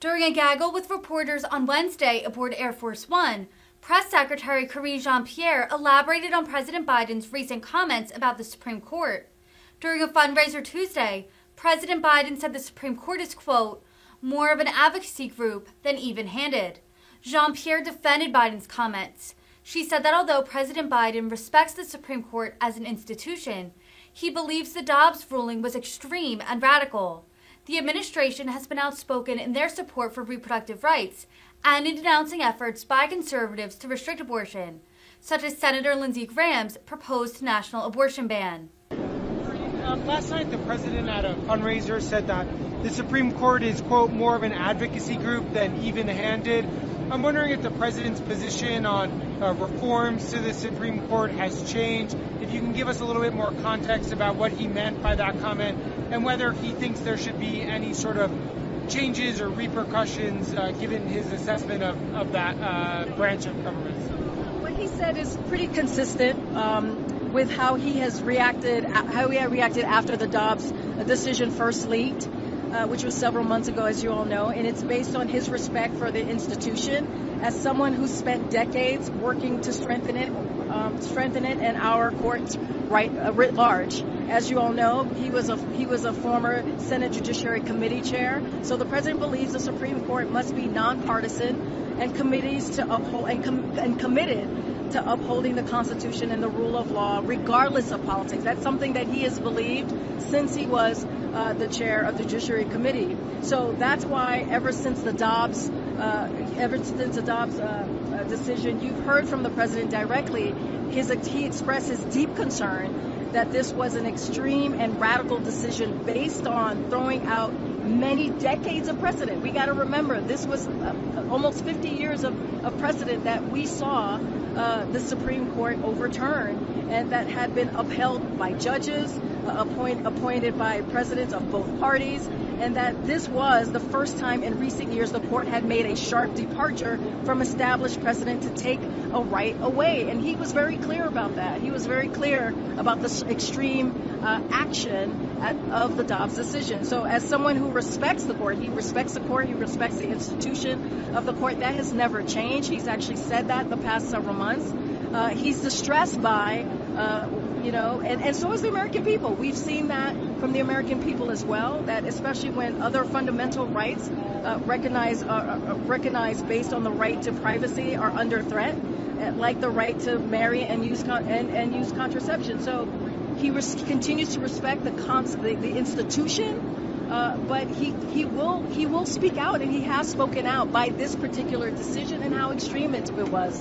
During a gaggle with reporters on Wednesday aboard Air Force One, Press Secretary Karine Jean-Pierre elaborated on President Biden's recent comments about the Supreme Court. During a fundraiser Tuesday, President Biden said the Supreme Court is, quote, more of an advocacy group than even-handed. Jean-Pierre defended Biden's comments. She said that although President Biden respects the Supreme Court as an institution, he believes the Dobbs ruling was extreme and radical. The administration has been outspoken in their support for reproductive rights and in denouncing efforts by conservatives to restrict abortion, such as Senator Lindsey Graham's proposed national abortion ban. Last night, the president at a fundraiser said that the Supreme Court is, quote, more of an advocacy group than even-handed. I'm wondering if the president's position on reforms to the Supreme Court has changed, if you can give us a little bit more context about what he meant by that comment, and whether he thinks there should be any sort of changes or repercussions given his assessment of that branch of government. What he said is pretty consistent with how he has reacted, after the Dobbs decision first leaked, which was several months ago, as you all know, and it's based on his respect for the institution. As someone who spent decades working to strengthen it and our courts writ large. As you all know, he was a former Senate Judiciary Committee chair. So the president believes the Supreme Court must be nonpartisan and committed to upholding the Constitution and the rule of law, regardless of politics. That's something that he has believed since he was the chair of the Judiciary Committee. So that's why ever since the Dobbs decision, you've heard from the president directly. He expressed his deep concern that this was an extreme and radical decision based on throwing out many decades of precedent. We got to remember, this was almost 50 years of precedent that we saw the Supreme Court overturn, and that had been upheld by judges appointed by presidents of both parties, and that this was the first time in recent years the court had made a sharp departure from established precedent to take a right away. And he was very clear about that. He was very clear about the extreme action of the Dobbs decision. So as someone who respects the court, he respects the court, he respects the institution of the court. That has never changed. He's actually said that the past several months. He's distressed by, and so is the American people. We've seen that from the American people as well, that especially when other fundamental rights recognized based on the right to privacy are under threat, like the right to marry and use contraception. So he continues to respect the institution, but he will speak out, and he has spoken out by this particular decision and how extreme it was.